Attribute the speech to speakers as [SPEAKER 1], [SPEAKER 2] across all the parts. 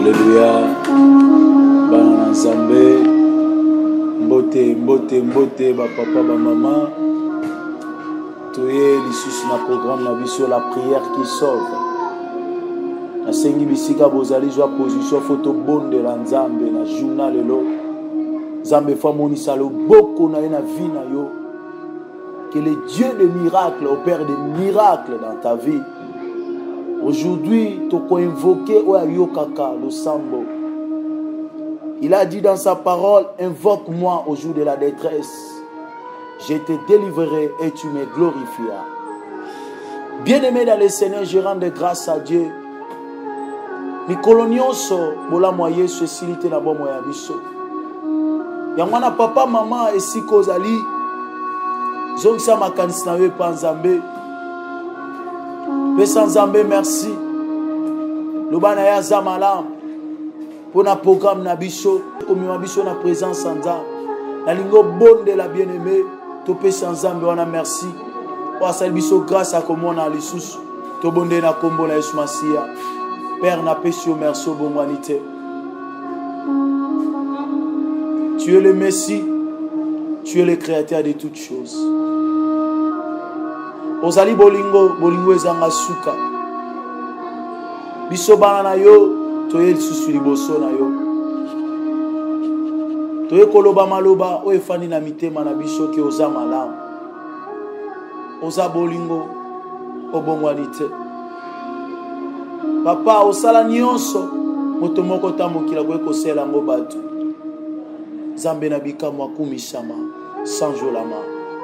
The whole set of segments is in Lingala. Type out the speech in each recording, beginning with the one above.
[SPEAKER 1] Alléluia. Bana Nzambe. Mbote, mbote, mbote, ba papa, ba maman. Toye lisusu na programme na biso la prière qui sauve. Na sengi bisika bozali jwa position photo bonde la Nzambe na journal lelo. Nzambe fa monisa lo boko na na vie na yo. Que le Dieu de miracles opère des miracles dans ta vie. Aujourd'hui, tu peux invoquer Oyayokaka, le Sambo. Il a dit dans sa parole, invoque-moi au jour de la détresse. Je te délivrerai et tu me glorifieras. Bien-aimé dans le Seigneur, je rends grâce à Dieu. Mikolo nyonso, bola moye se silite na bo moya biso. Yangwana papa, maman, esiko zali. Zongisa makanisi na we pa Nzambe. Pesa Nzambe merci. Lobana ya zamalam. Pour na programme na biso, omima biso na présence Nzambe. Na lingo bonde la bien-aimé, to pesa Nzambe wana merci. Pour sali biso grâce à komona lisusu. To bonde na kombo na Yesu Masia. Père na pesio merci au bonwanité. Tu es le Messie. Tu es le créateur de toutes choses. Ozali bolingo ezanga suka. Biso bana na yo, toye lisusu liboso na yo. Toye koloba maloba o efani na mitema na biso ke oza malamu. Oza bolingo obongwanite. Papa osala nyonso moto moko tamokila ko ekosela ngo batu. Nzambe na bikamwa kumishama, sanjolama,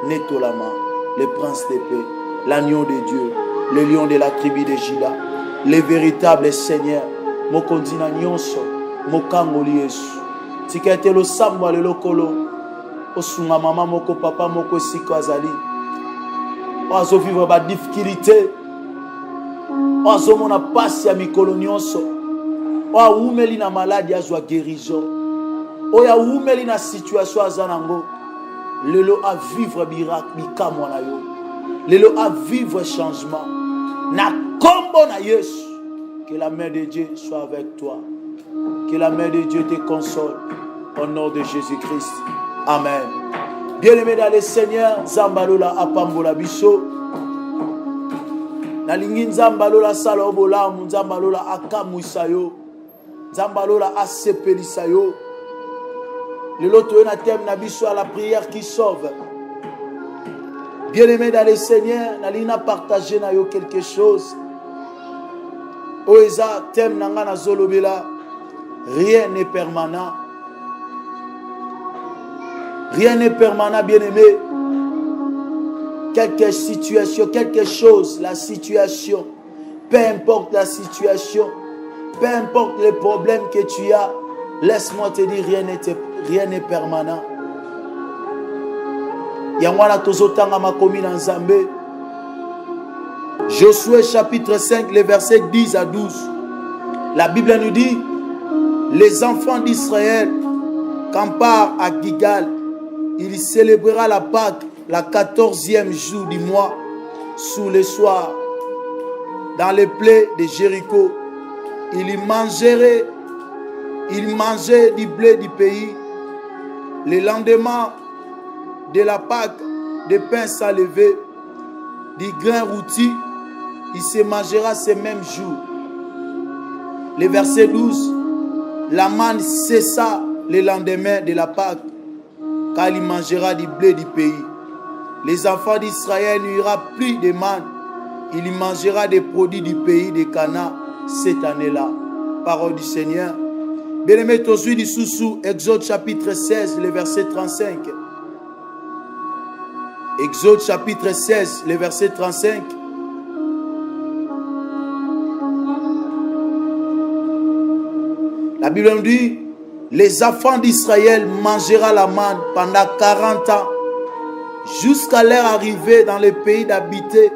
[SPEAKER 1] netolama, le prince de paix, l'agneau de Dieu, le lion de la tribu de Juda, le véritable Seigneur, mokondina nyonso, mokangoli Yesu. Tikete lo samba le lokolo, osunga mama moko papa moko siko azali. Oazo vivre ba difficulté. Oazo mona pasi ya mikolo nyonso. Oa umeli na maladie azwa guérison. Oya umeli na situation azanango. Lelo à vivre miracle bikamwa na yo. Lelo à vivre changement. Na kombo na Yesu. Que la main de Dieu soit avec toi. Que la main de Dieu te console. Au nom de Jésus-Christ. Amen. Bien-aimé dans le Seigneur, Zambalola apambola biso. Na lingi Nzambalola sala obolamu, Nzambalola akamwisa yo. Nzambalola asepelisa yo. Le loto na thème na biso à la prière qui sauve. Bien-aimé dans le Seigneur, nalina partager na yo quelque chose. Oeza thème nanga na zolobela, rien n'est permanent. Rien n'est permanent, bien-aimé. Quelque situation, quelque chose, la situation, peu importe la situation, peu importe les problèmes que tu as, laisse-moi te dire, rien n'est permanent. Yangwana tozotanga makomi na Nzambe. Josué chapitre 5, les versets 10 à 12. La Bible nous dit, les enfants d'Israël campèrent à Gilgal. Il célébrera la Pâque, la 14e jour du mois, sous le soir, dans les plaies de Jéricho. Il mangeait du blé du pays. Le lendemain de la Pâque, des pains sans levain, du grain rôti, il se mangera ce même jour. Le verset 12, la manne cessa le lendemain de la Pâque, car il mangera du blé du pays. Les enfants d'Israël n'aura plus de manne. Il mangera des produits du pays de Canaan cette année-là. Parole du Seigneur. Bien-aimé, tous du sous Exode chapitre 16, le verset 35. Exode chapitre 16, le verset 35. La Bible nous dit, les enfants d'Israël mangera la manne pendant 40 ans, jusqu'à leur arrivée dans le pays d'habiter.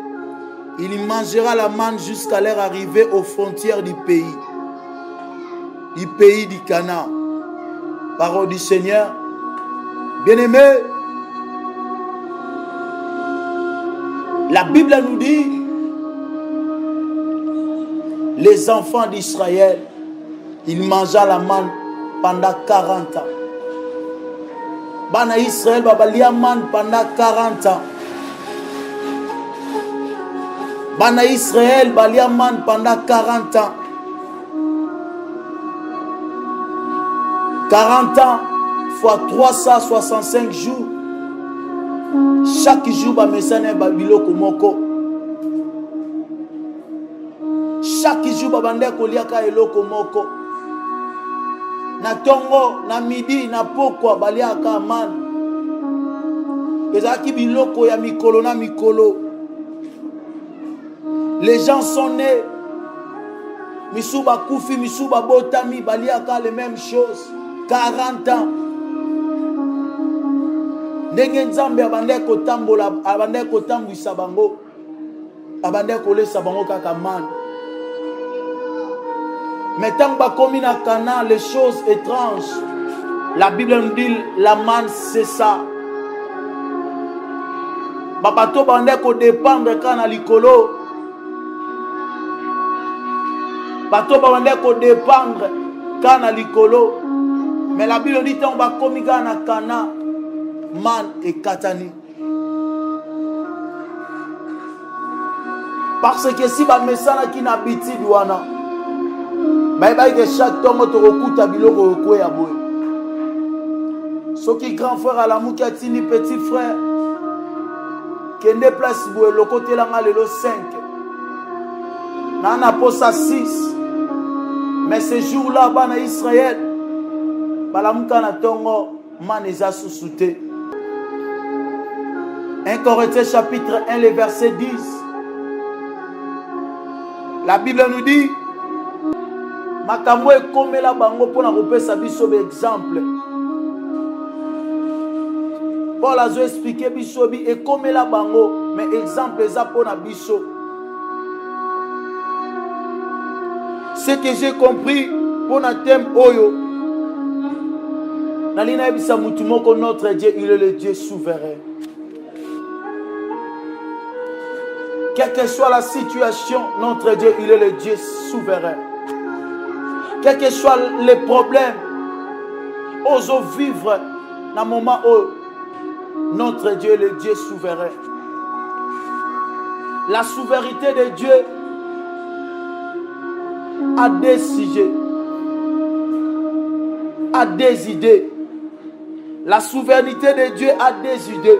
[SPEAKER 1] Il mangera la manne jusqu'à leur arrivée aux frontières du pays du Canaan. Parole du Seigneur. Bien-aimé, la Bible nous dit, les enfants d'Israël Il mangea la manne pendant 40 ans. Bana Israël babalia manne pendant 40 ans. Bana Israël balia manne pendant 40 ans. 40 ans fois 365 jours. Chaque jour ba mesane ba biloko moko. Chaque jour ba bande ko liaka eloko moko. Na tongo na midi na pokwa baliaka man. Ezaki biloko ya mikolo na mikolo. Les gens sont nés. Misuba koufi, misuba botami, baliaka les mêmes choses. 40 ans. Ndenge nzambe abande kotambola, abande kotambwisa bango. Abande kolesa bango kaka man. Mais tant que comme na Cana, les choses étranges, la Bible nous dit la manne c'est ça. Babato bande ko dépendre kana likolo. Bato bande ko dépendre kana likolo. Mais la Bible dit on va comme na Cana, man et katani. Parce que si ba mesana qui n'habite douana. Mais que chaque temps tu recoutes biloko ko ya boy. Ce qui grand frère à l'amour qui a tini petit frère. Kende place boy le côté là lelo 5. Nana posa 6. Mais ce jour là bana Israël balamuka na tongo maneza susute. 1 Corinthiens chapitre 1 le verset 10. La Bible nous dit makambo ekomela bango pona kopesa biso be exemple. Paul a expliqué biso bi ekomela bango mais exemple eza pona biso. Ce que j'ai compris pona thème oyo nalina ebisa mutu moko notre Dieu il est le Dieu souverain. Quelle que soit la situation, notre Dieu il est le Dieu souverain. Quel que soit les problèmes, osons vivre dans le moment où notre Dieu est le Dieu souverain. La souveraineté de Dieu a des sujets, a des idées. La souveraineté de Dieu a des idées.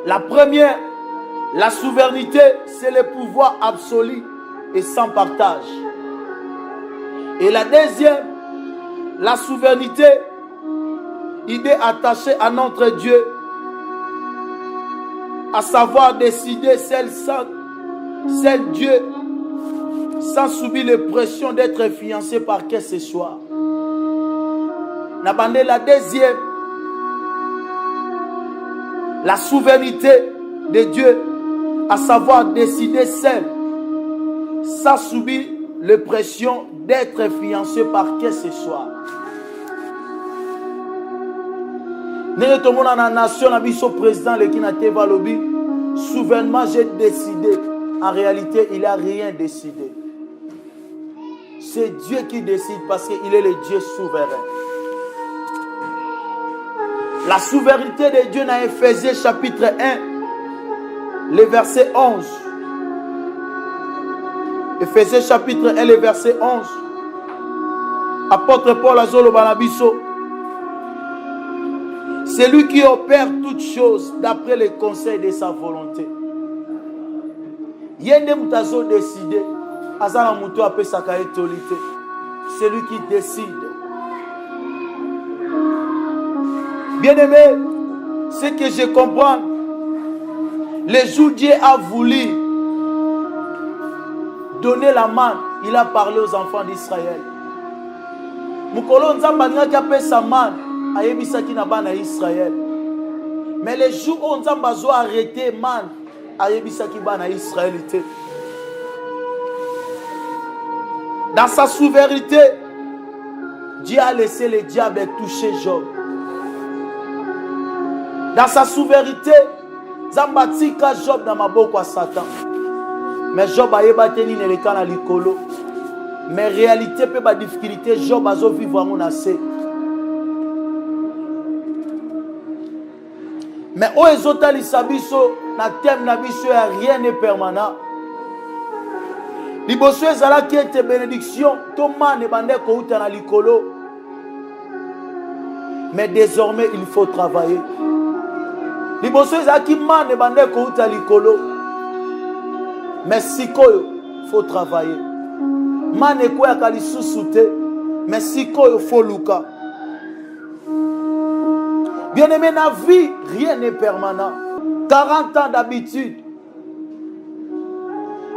[SPEAKER 1] La première, la souveraineté, c'est le pouvoir absolu et sans partage. Et la deuxième, la souveraineté, idée attachée à notre Dieu, à savoir décider celle Dieu, sans subir les pressions d'être fiancé par qui que ce soit. La deuxième, la souveraineté de Dieu, à savoir décider celle, sans subir les pressions d'être fiancé par qui que ce soit. N'est-ce pas dans la nation, le président qui n'a pas lobby, souverainement j'ai décidé. En réalité, il n'a rien décidé. C'est Dieu qui décide parce qu'il est le Dieu souverain. La souveraineté de Dieu dans Éphésiens chapitre 1, le verset 11. Éphésiens chapitre 1, le verset 11. Apôtre Paul Azolo Banabiso. C'est lui qui opère toutes choses d'après les conseils de sa volonté. Yende Moutazo décidé. Azana Moutou appelle sa autorité. C'est lui qui décide. Bien-aimé, ce que je comprends, le jour où Dieu a voulu donner la main, il a parlé aux enfants d'Israël. Mukolo Nzamba qui appelle sa main, ayebisaki na bana Israël. Mais le jour où Nzamba a arrêté man, ayebisaki bana Israël. Dans sa souveraineté, Dieu a laissé le diable toucher Job. Dans sa souveraineté, Nzamba tika Job dans maboko à Satan. Mais Job a yebateni ne lekana likolo. Mais réalité peut pas difficulté, Job a vivre en assez. Mais o ezotali sabiso na thème na biso ya rien n'est permanent. Liboso ezala qui était bénédiction, to mane bande ko uta na likolo. Mais désormais il faut travailler. Liboso ezala qui mane bande ko uta likolo. Mais sikoyo faut travailler. Mane ko ya kali susute, mais sikoyo faut luka. Bien-aimé, dans la vie, rien n'est permanent. 40 ans d'habitude.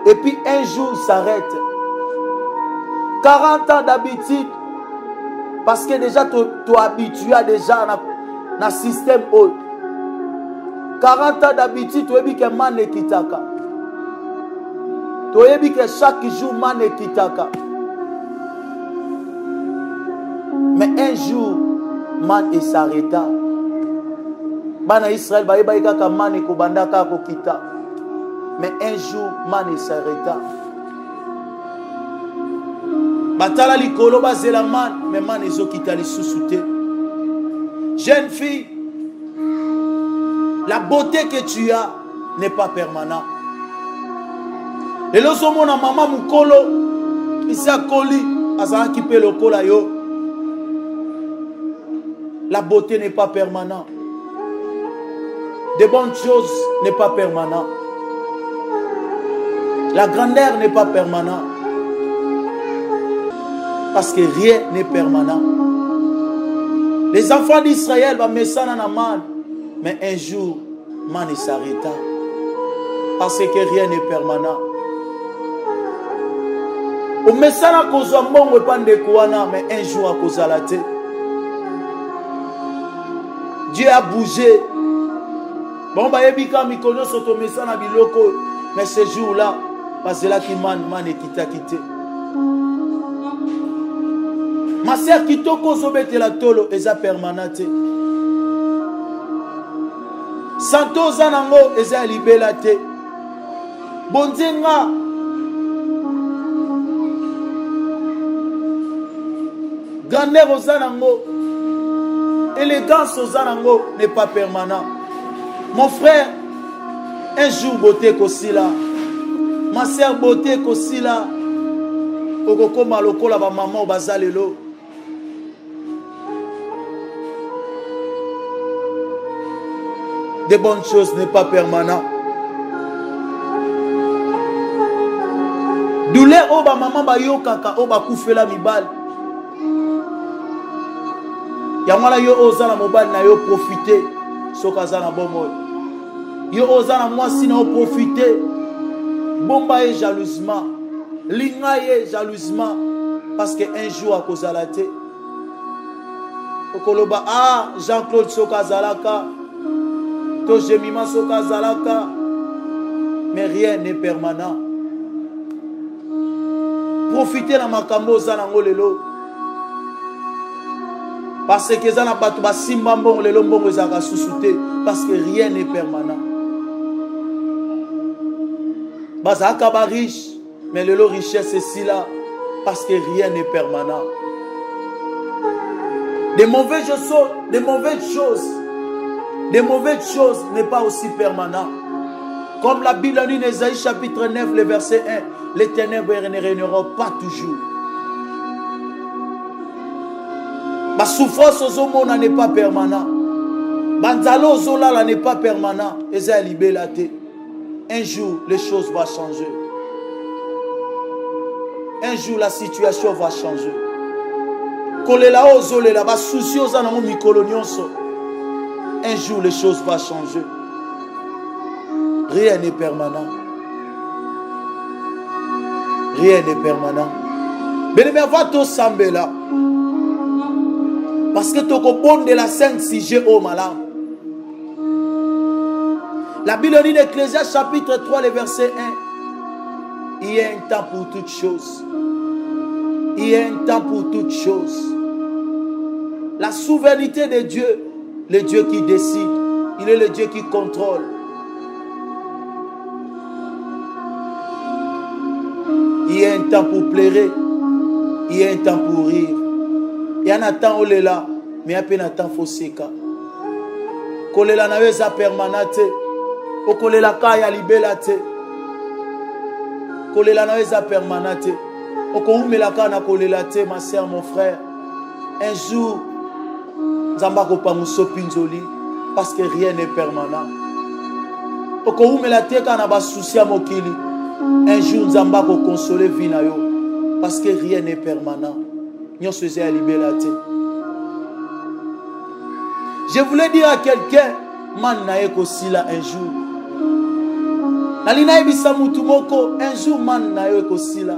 [SPEAKER 1] Et puis un jour, il s'arrête. 40 ans d'habitude. Parce que déjà, tu es habitué à déjà dans le système haut. 40 ans d'habitude, tu as vu que man est kitaka. Tu as vu que chaque jour, man est kitaka. Mais un jour, man s'arrêta. Bana Israël ba yeba kaka mane ko bandaka ko kita. Mais un jour mane s'arrêta. Batala likolo ba zela man, mais mane zo kita li susute. Jeune fille, la beauté que tu as n'est pas permanente. Et lorsque mon maman mukolo isa koli azala ki pe lokola yo. La beauté n'est pas permanente. De bonnes choses n'est pas permanent. La grandeur n'est pas permanente. Parce que rien n'est permanent. Les enfants d'Israël vont mettre ça dans la main. Mais un jour, man s'arrêta. Parce que rien n'est permanent. On met ça à cause de mon mais un jour à cause de la tête. Dieu a bougé. Bon, bah, yebika mikono soto mesa na biloko, mais ce jour-là, parce que là qui man et quitté. Ma sœur qui toko zobete la tolo, eza permanente. Santo zanango, eza libelate. Bonzenga. Grandeur aux zanango. Élégance aux zanango n'est pas permanent. Mon frère, un jour beauté kosila. Ma sœur beauté kosila. Okoko maloko la ba maman bazalelo. De bonnes choses n'est pas permanent. Douleur o ba maman ba yo kaka o ba kufela mibal. Yamala yo ozana mobile na yo profiter sokaza na bomo. Yo ozana moi sinon profiter. Bomba et jalousement. Linga et jalousement. Parce que un jour à cause de la tête. Okoloba ah Jean-Claude Sokazalaka. To Jemima Sokazalaka. Mais rien n'est permanent. Profitez dans ma kambo zanango lelo. Parce que zana batu ba simba mbongo lelo mbongo zaka susute. Parce que rien n'est permanent. Bazaka ba riche, mais le richesse est si là parce que rien n'est permanent. Des mauvaises choses n'est pas aussi permanent. Comme la Bible dit dans Ésaïe chapitre 9, le verset 1, les ténèbres ne régneront pas toujours. La souffrance aux hommes n'est pas permanent. Banzalo aux hommes n'est pas permanent. Ésaïe libélaté. Un jour, les choses vont changer. Un jour, la situation va changer. Un jour, les choses vont changer. Rien n'est permanent. Rien n'est permanent. Mais va tout sembler là. Parce que tu es bon de la Sainte Sige au malin. La Bible dit dans Ecclésiaste chapitre 3, le verset 1. Il y a un temps pour toutes choses. Il y a un temps pour toutes choses. La souveraineté de Dieu, le Dieu qui décide, il est le Dieu qui contrôle. Il y a un temps pour pleurer. Il y a un temps pour rire. Il y a un temps où il est là, mais il y a un temps faut seka. Kolela na weza permanente. Okolela kaya libela te. Kolela na weza permanente. Okoumela kana kolela te, ma sœur, mon frère. Un jour, Nzamba kopanguso pinzoli, parce que rien n'est permanent. Okoumela te kana ba souci a mokili. Un jour, Nzamba ko consoler vie na yo, parce que rien n'est permanent. Nyonso eza libela te. Je voulais dire à quelqu'un, man na eko sila un jour. Nalina ebisa mutu moko, un jour man na eko sila.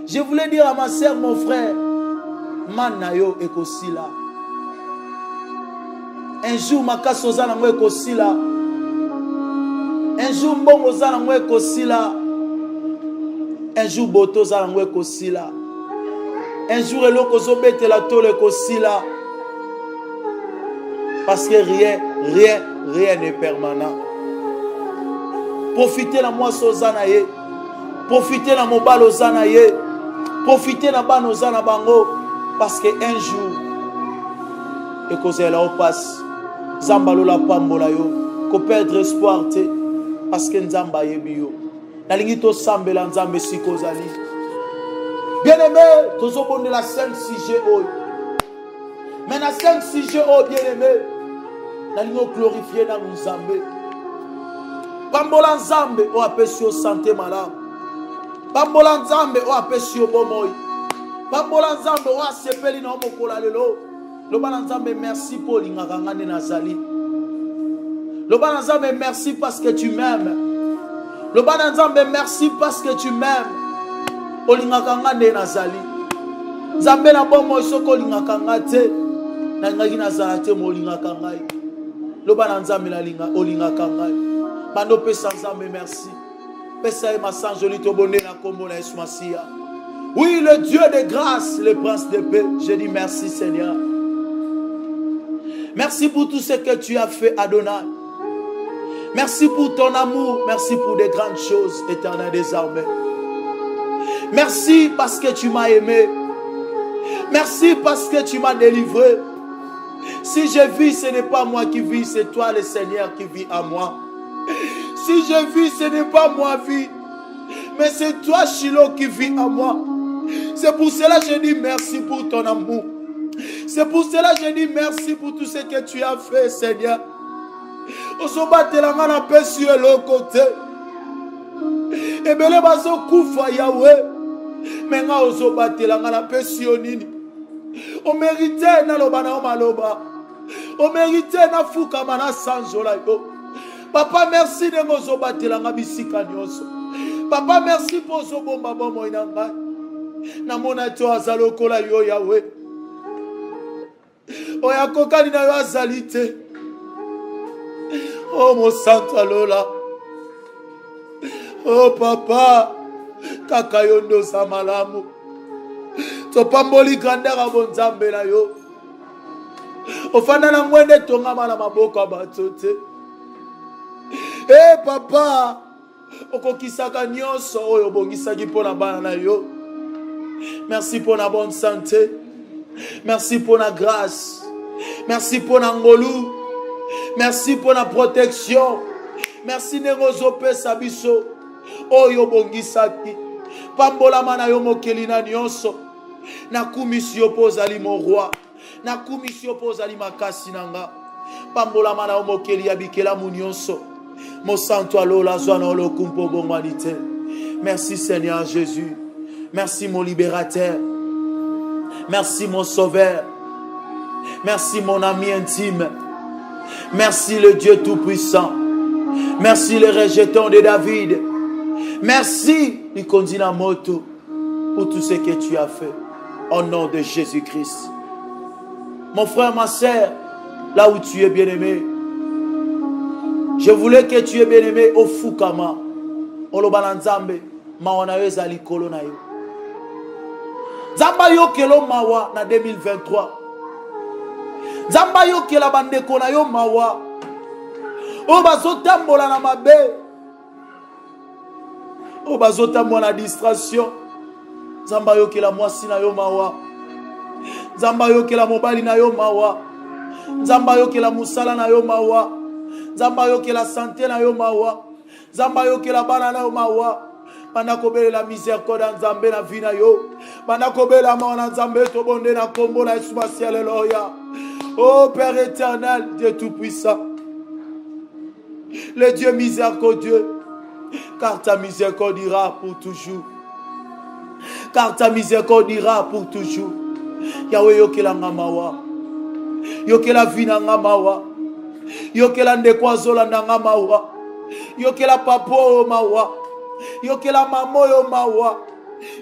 [SPEAKER 1] Je voulais dire à ma sœur, mon frère, man na yo eko sila. Un jour makaso za nango eko sila. Un jour mbongo za nango eko sila. Un jour boto za nango eko sila. Un jour eloko zo betela tolo eko sila. Parce que rien n'est permanent. Profitez de moi sozanaye. Profitez de mon bal ozanaye. Profitez de ban ozana bango. Parce que un jour, et que c'est là où passe, Zambalo la pambola yo, ko perdre espoir te, parce que Nzamba yebiyo. Nalingito sambela Nzambe sikozali. Bien aimé, tozo bonne la 5-6G o. Mais na 5-6G o bien aimé. Nalingo glorifier na Nzambe. Pambola Nzambe o apesi yo santé malade. Pambola Nzambe o apesi yo bomoy. Pambola Nzambe o asepeli na mokola lelo. Lobana Nzambe merci pour l'ingakangane nazali. Lobana Nzambe merci parce que tu m'aimes. Lobana Nzambe merci parce que tu m'aimes. Olingakangane nazali. Nzambe na bomoy soko lingakangate. Na ngaki nazalate mo lingakangai. Lobana Nzambe na linga olingakangai. Bando pesa Nzambe merci. Pesa e masan joli to bonne na kombo na Yesu Masia. Oui, le Dieu de grâce, le prince de paix. Je dis merci Seigneur. Merci pour tout ce que tu as fait, Adonai. Merci pour ton amour. Merci pour des grandes choses, éternel désormais. Merci parce que tu m'as aimé. Merci parce que tu m'as délivré. Si je vis, ce n'est pas moi qui vis, c'est toi le Seigneur qui vis en moi. Si je vis, ce n'est pas moi qui vis, mais c'est toi, Shiloh, qui vis en moi. C'est pour cela que je dis merci pour ton amour. C'est pour cela que je dis merci pour tout ce que tu as fait, Seigneur. Osobatela na pesi le côté. Ebele bazo kufa Yahweh. Menga osobatela na pesi nini. O mérité na loba na maloba. O mérité na fuka mana sanjola yo. Papa merci de ngozobatela na bisika nyonso. Papa merci pour zo bomba bomo inanga. Na mona to azalokola yo Yahweh. Oya kokani na yo azalite. Oh mon Santa Lola. Oh papa. Kakayondo samalamu. To pamboli grandeur bonzambe na yo. Ofanda na mwende tonga mala maboko abatote. Eh papa. Okokisaka nyonso oyo bongisaki pona bana na yo. Merci pour la bonne santé. Merci pour la grâce. Merci pour la ngolu. Merci pour la protection. Merci Nerozope Sabiso. Oyo bongisaki. Pambola mana yo mokelina nyonso. Na kumisi opozali mon roi. Na kumisi opozali makasi nanga. Pambola mana yo mokeli abikela munyonso. Mo santo alola zwana lo kumpo bongwanite. Merci Seigneur Jésus. Merci mon libérateur. Merci mon sauveur. Merci mon ami intime. Merci le Dieu tout-puissant. Merci le rejeton de David. Merci Ikondina Moto pour tout ce que tu as fait. Au nom de Jésus-Christ. Mon frère, ma soeur, là où tu es bien-aimé, je voulais que tu es bien-aimé au Fukama. Olobalanzambe, mawana yo ezali kolo na yo. Zamba yo kelo mawa na 2023. Zamba yo kela bandeko na yo mawa. O bazotambola na mabe. O bazotambola na distraction. Nzamba yokela mwasi na yo mawa. Nzamba yokela mobali na yo mawa. Nzamba yokela musala na yo mawa. Nzamba yokela santé na yo mawa. Nzamba yokela bana na yo mawa. Bana kobelela miséricorde nzambe na vie na yo. Bana kobelela mawa nzambe to bonde na kombo na Yesu Masihi, alléluia. Oh Père éternel, Dieu tout-puissant, le Dieu miséricordieux, car ta miséricorde ira pour toujours. Car ta miséricorde ira pour toujours. Yahweh yokela ngamawa. Yokela vina ngamawa. Yokela ndekwazola ngamawa. Yokela papo mawa. Yokela mamo yo mawa.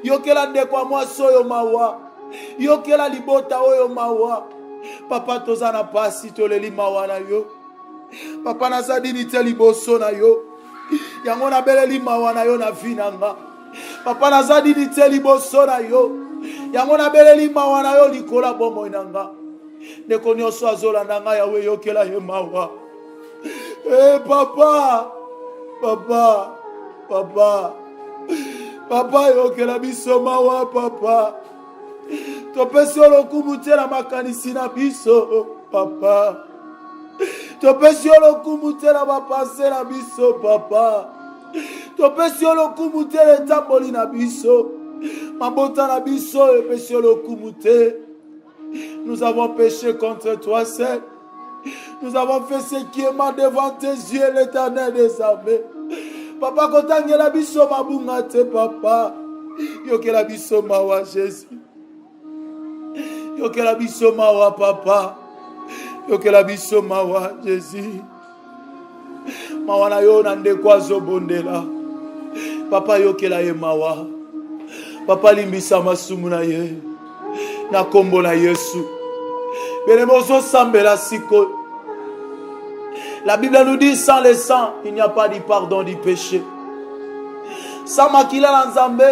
[SPEAKER 1] Yokela ndekwa mwaso yo mawa. Yokela libota oyo mawa. Papa tozana pasi toleli mawa na yo. Papa nazadini te liboso na yo. Yango na beleli mawa na yo na vinanga. Papa nazadini te liboso na yo. Yango na beleli mawa na yo likola bomo inanga. Ndeko nyonso azolanda nga Yahweh yokela ye mawa. Papa. Papa. Papa. Papa yokela biso mawa papa. Topesi lokumu te na makanisi na biso papa. Topesi lokumu te na bapanse na biso papa. Topesi lokumu te etamboli na biso. Mabota na biso epesi lokumu te. Nous avons péché contre toi seul. Nous avons fait ce qui est mal devant tes yeux, l'Éternel des armées. Papa kotangela biso mabunga te papa. Yokela biso mawa Jésus. Yokela biso mawa papa. Yokela biso mawa Jésus. Mawa na yo na ndekwa zobondela. Papa yokela ye mawa. Papa limbisa masumu na ye. Na kombo na Yesu. Benemozo sambela siko. La Bible nous dit sans le sang, il n'y a pas de pardon du péché. Sans makila na nzambe,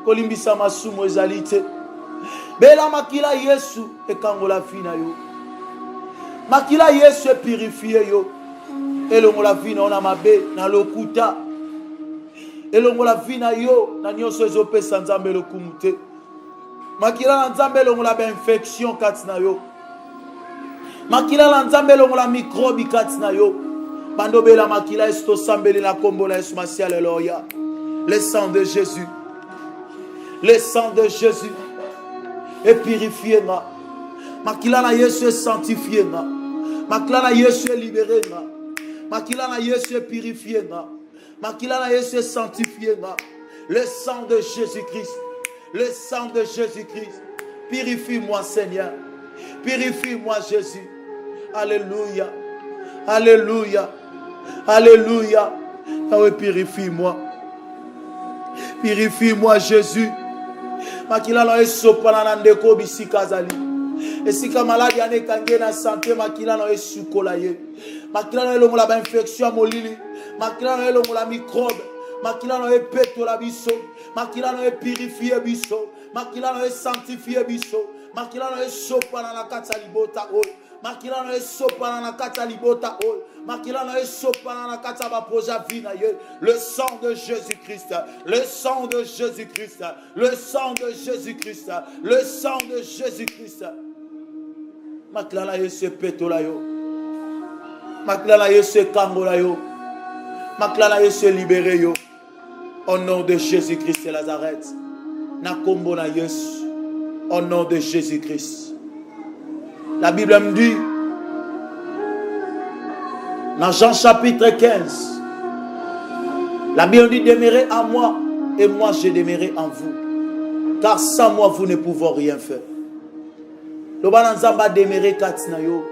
[SPEAKER 1] kolimbisa masumu ezalite. Bela makila Yesu ekangola fina yo. Makila Yesu e purifié yo. Elongola fina ona mabe na lokuta. Elongola fina yo na nyonso ezopesa nzambe lokumute. Makila na nzambe elongola ba infection kati na yo. Makila na nzambe elongola microbe kati na yo. Bandobela makila esto sambeli na kombo na Yesu Masihi, alléluia. Le sang de Jésus. Le sang de Jésus est purifié nga. Makila na Yesu est sanctifié nga. Makila na Yesu est libéré nga. Makila na Yesu est purifié nga. Makila na Yesu est sanctifié nga. Le sang de Jésus-Christ. Le sang de Jésus-Christ. Purifie-moi Seigneur. Purifie-moi Jésus. Alléluia. Alléluia. Alléluia. Yahweh, purifie-moi. Purifie-moi Jésus. Makila na esopana na ndeko bisika zali. Esika maladi ane kange na santé makila na esukola ye. Makila na elongola ba infection molili. Makila na elongola microbe. Makila na epetola biso. Makila na purifier biso. Makila na sanctifier biso. Makila na esopana na kata libota oy. Makila na esopana na kata libota oy. Makila na esopana na kata ba projet vie na ye. Le sang de Jésus-Christ. Le sang de Jésus-Christ. Le sang de Jésus-Christ. Le sang de Jésus-Christ. Makila na Yesu petola yo. Makila na Yesu kangola yo. Makila na Yesu libéré yo. Au nom de Jésus-Christ de Nazareth. Na kombo na Yesu. Au nom de Jésus-Christ. La Bible me dit, dans Jean chapitre 15, la Bible dit, demeurez en moi et moi je demeurerai en vous. Car sans moi vous ne pouvez rien faire. Loba nzamba demeurer katina yo.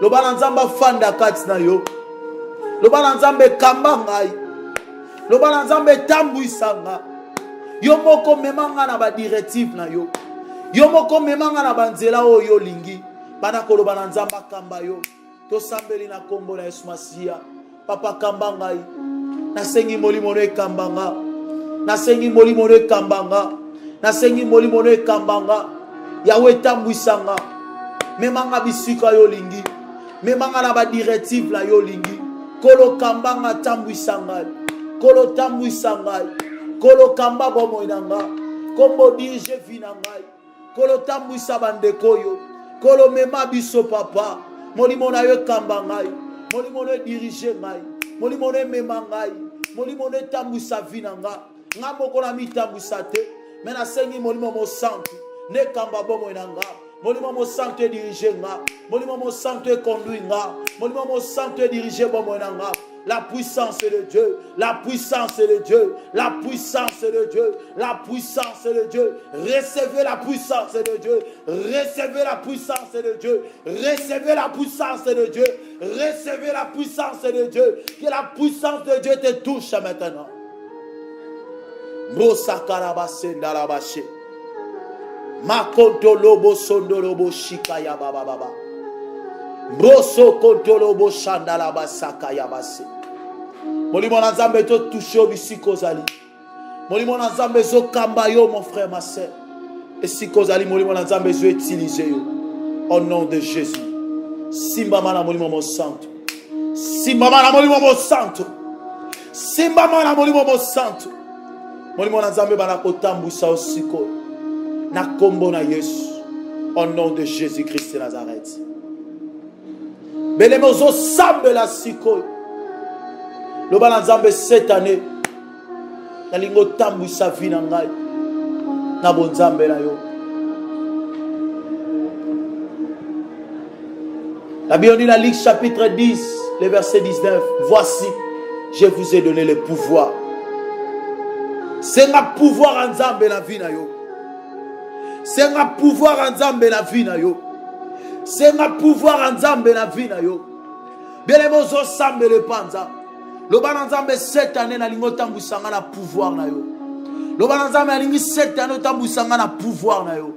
[SPEAKER 1] Loba nzamba fanda katina yo. Loba nzamba kamba ngai. Loba nzamba tambuisa nga. Yo moko memanga na ba directive na yo. Yo moko memanga na banzela oyo lingi. Bana koloba na nzamba kamba yo. To sambeli na kombo na Yesu Masihi. Papa kamba ngai. Nasengi molimo no kambanga. Nasengi molimo no kambanga. Nasengi molimo no kambanga. Yahweh tambuisanga. Memanga bisika yo lingi. Memanga na ba directive la yo lingi. Kolo kambanga tambuisanga. Kolo tambuisanga. Kolo kamba bomo inanga. Kombo dirige vie na ngai. Kolo tambwisa bandeko yo. Kolo mema biso papa. Molimo na yo kamba ngai. Molimo na dirige ngai. Molimo na mema ngai. Molimo na tambwisa vie na ngai. Nga moko na mi tambwisa te. Mena sengi molimo mo santo. Ne kamba bomo na ngai. Molimo mo santo e dirige nga. Molimo mo santo e conduit nga. Molimo mo santo e dirige bomo na nga. La puissance de Dieu, la puissance de Dieu, la puissance de Dieu, la puissance de Dieu. Recevez la puissance de Dieu, recevez la puissance de Dieu, recevez la puissance de Dieu, recevez la puissance de Dieu. Que la puissance de Dieu te touche maintenant. Mosa karabase ndarabache. Makonto lobo sondo lobo shikaya baba baba. Broso kontolobo shandala basaka yabase. Molimo na Nzambe to touche obisiko zali. Molimo na Nzambe zo kamba yo mon frère ma sœur. Et si kozali molimo na Nzambe zo utiliser yo. Au nom de Jésus. Simba mana molimo mo santo. Simba mana molimo mo santo. Simba mana molimo mo santo. Molimo na Nzambe bana kotambusa osiko. Na kombo na Yesu. Au nom de Jésus-Christ de Nazareth. Benemozo sambe la siko. Loba na Nzambe cette année. Na lingo tambu sa vie na ngai. Na bon Nzambe na yo. La Bible dit la Luc chapitre 10, le verset 19. Voici, je vous ai donné le pouvoir. C'est un pouvoir en Nzambe na vie na yo. C'est un pouvoir en Nzambe na vie na yo. C'est un pouvoir en Nzambe na vie na yo. Bien mozo sambe le panza. Loba na Nzambe cette année na lingo tambusanga na pouvoir na yo. Loba na Nzambe alingi cette année tambusanga na pouvoir na yo.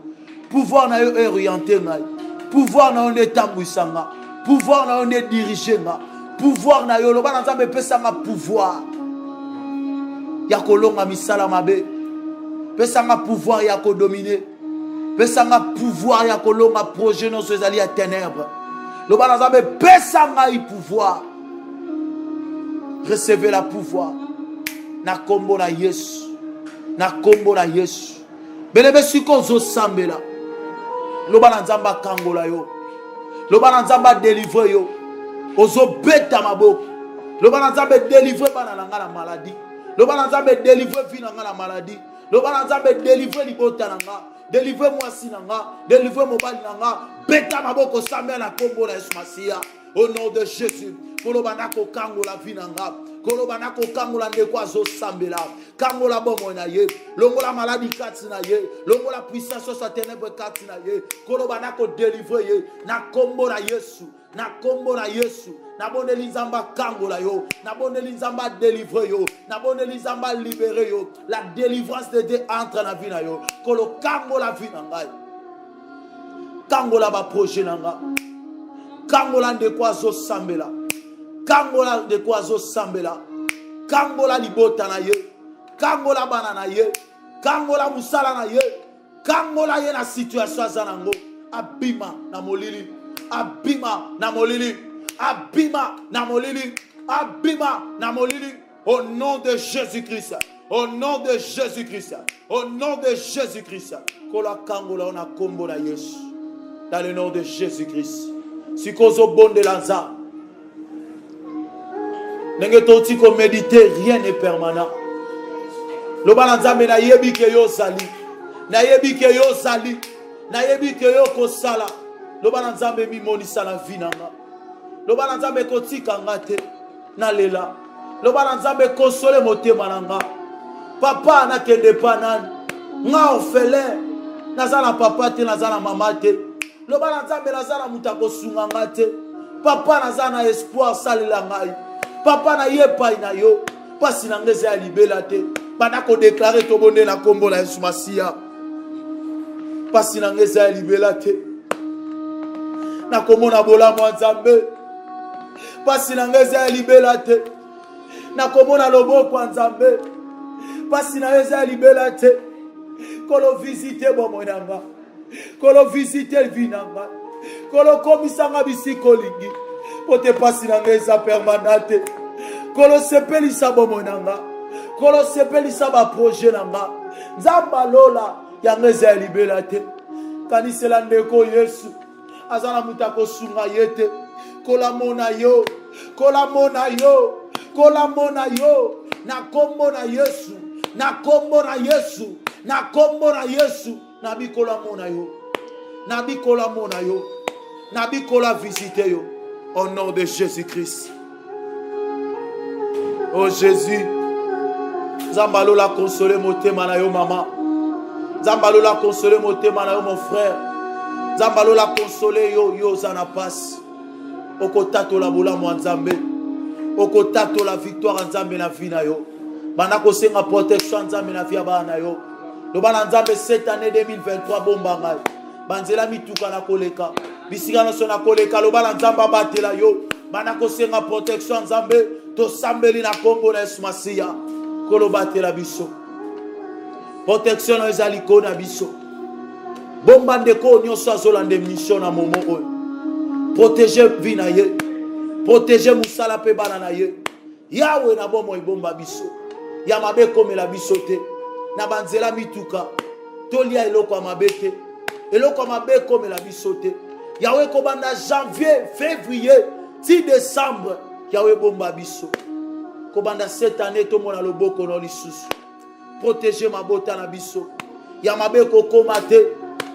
[SPEAKER 1] Pouvoir na yo orienté ngai. Pouvoir na yo ne tambusanga. Pouvoir na yo ne diriger nga. Pouvoir na yo loba na Nzambe pesanga pouvoir. Ya kolonga misala mabe. Pesanga pouvoir ya ko dominer. Pesanga pouvoir ya kolonga projet no sezali ya ténèbres. Loba na Nzambe pesanga i pouvoir. Recevez la pouvoir. Na kombo na Yesu. Na kombo na Yesu. Belebe siko zo sambela. Loba na Nzambe kangola yo. Loba na Nzambe délivre yo. Ozo beta maboko. Loba na Nzambe délivre bana na ngala maladie. Loba na Nzambe délivre vie na ngala maladie. Loba na Nzambe délivre libota na nga. Délivre moi si na nga. Délivre mobali na nga. Beta maboko sambela na kombo na Yesu Masia. Au nom de Jésus. Kolobanako kangola vinanga. Kolobanako kangola ndekwazo sambela. Kangola bomo na ye. Longola maladie kati na ye. Longola puissance sa ténèbre kati na ye. Kolobanako délivrer ye. Na kombo na Yesu. Na kombo na Yesu. Na bonne Nzamba kangola yo. Na bonne Nzamba délivrer yo. Na bonne Nzamba libérer yo. La délivrance de Dieu entre na vie na yo. Kolo kangola vinanga. Kangola ba projet nanga. Kangola ndekwazo sambela. Kangola ndekwazo sambela. Kangola libota na ye. Kangola bana na ye. Kangola musala na ye. Kangola ye na situation zanango. Abima na molili. Abima na molili. Abima na molili. Abima na molili. Au nom de Jésus-Christ. Au nom de Jésus-Christ. Au nom de Jésus-Christ. Kola kangola on a kombo na Yesu. Dans le nom de Jésus-Christ. Si kozo bon de lanza. Nenge toti ko méditer, rien n'est permanent. Loba na Nzambe na yebi ke yo sali. Na yebi ke yo sali. Na yebi ke yo ko sala. Loba na Nzambe mi monisa na vie nanga. Loba na Nzambe ko tika ngate na lela. Loba na Nzambe konsole motema nanga. Papa na kende panan. Nga orphelin. Nazana papa te nazana mama te. Loba na Nzambe nazana mutako sunga ngate. Papa nazana espoir salila ngai. Papa na yepa ina yo. Pasi na ngeze ya libela te. Bana ko déclarer to bonde na kombo na Yesu Masia. Pasi na ngeze ya libela te. Na komona bola mwa Nzambe. Pasi na ngeze ya libela te. Na komona loboko Nzambe. Pasi na ngeze ya libela te. Kolo visite bomo nanga. Kolo visite vinanga. Kolo komisanga bisiko lingi. Pote pasi na ngeza permanente. Kolo sepeli sa bomo nanga. Kolo sepeli sa ba projet nanga. nzamba lola yango eza libela te kanisela ndeko Yesu azala mutako sunga yete kolamona yo kolamona yo kolamona yo na kombo na Yesu na kombo na Yesu na kombo na Yesu na bikola mona yo na bikola mona yo na bikola visite yo au nom de Jésus-Christ. Oh Jésus, Zambalo la consoler motema na yo maman. Zambalo la consoler motema na yo mon frère. Zambalo la consoler yo zana passe. Okotato la bola mo nzambe. Okotato la victoire nzambe na vie na yo. Bana ko senga protection nzambe na vie bana yo. Do bana nzambe cette année 2023 bomba ngai. Banzela mituka na koleka. Bisika no sona koleka lo bana nzamba batela yo. Bana ko senga protection nzambe to sambeli na kombo na Yesu Masia. Kolo batela biso. Protection na ezali ko na biso. Bomba ndeko nyonso azolande mission na momo oyo. Protéger vie na ye. Protéger musala pe bana na ye. Yawe na bomo ibomba biso. Ya mabe komela biso te. Na banzela mituka. Tolia eloko amabete. Eloko amabe komela biso te. Yawe ko banda janvier, février, 10 décembre. Yawe bomba biso. Ko banda cette année to mona loboko no lisusu. Protéger ma bota na biso. Ya mabe ko komate.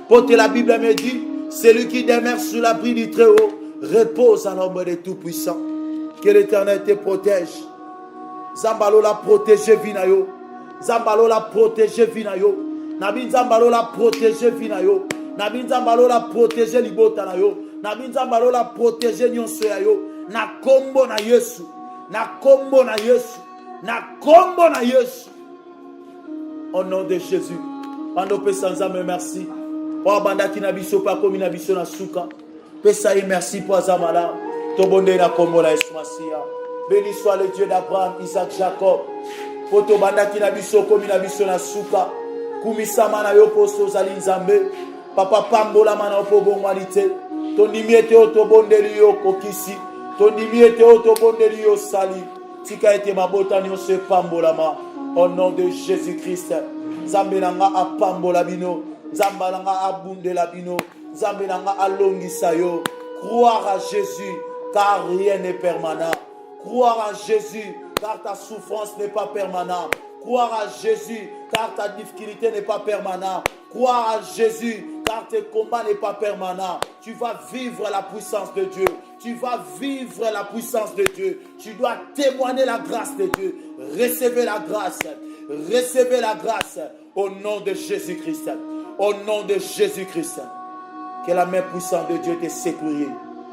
[SPEAKER 1] Porte la Bible me dit, celui qui demeure sous l'abri du Très-Haut repose à l'ombre des Tout-Puissants. Que l'Éternel te protège. Zambalo la protéger vinayo. Zambalo la protéger vinayo. Nabi Zambalo la protéger vinayo. Nabi Zambalo la protéger libota na yo. Nabi Zambalo la protéger nyonso ya yo. Na kombo na Yesu. Na kombo na Yesu. Na kombo na Yesu. Au nom de Jésus. Pando pe sans âme merci. Oh banda ki na biso pa komi na biso na suka. Pesa y merci pour Azamala. Tobonde na kombo na Yesu Masia. Béni soit le Dieu d'Abraham, Isaac, Jacob. Poto banda ki na biso komi na biso na suka. Kumisama na yo posto zali nzambe. Papa pambola mana opo bongwalite. Tondimi ete otobondeli yo kokisi. Tondimi ete otobondeli yo sali. Tika ete mabota ni se pambola ma. Au nom de Jésus-Christ. Zambe nanga apambola bino. Zamba nanga abundela bino. Zambe nanga alongisa yo. Croire à Jésus car rien n'est permanent. Croire à Jésus car ta souffrance n'est pas permanente. Croire à Jésus car ta difficulté n'est pas permanente. Croire à Jésus car tes combats n'est pas permanent. Tu vas vivre la puissance de Dieu. Tu vas vivre la puissance de Dieu. Tu dois témoigner la grâce de Dieu. Recevez la grâce. Recevez la grâce au nom de Jésus-Christ. Au nom de Jésus-Christ. Que la main puissante de Dieu te sécurise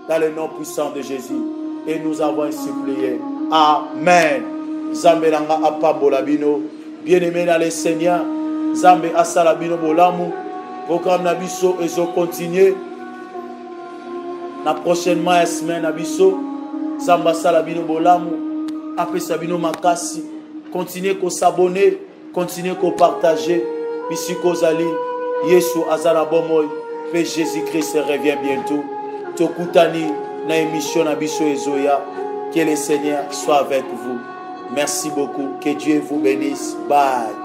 [SPEAKER 1] dans le nom puissant de Jésus. Et nous avons supplié. Amen. Zambe nanga apambola bino. Bien-aimé dans le Seigneur. Zambe asala bino bolamu. Programme na biso ezo continuer. Na prochainement semaine na biso. Zamba asala bino bolamu. Apesa bino makasi. Continuez ko s'abonner. Continuez ko partager. Bisiko zali. Yesu azala bomoy. Pe Jésus-Christ revient bientôt. Tokutani na émission na biso ezoya. Que le Seigneur soit avec vous. Merci beaucoup. Que Dieu vous bénisse. Bye.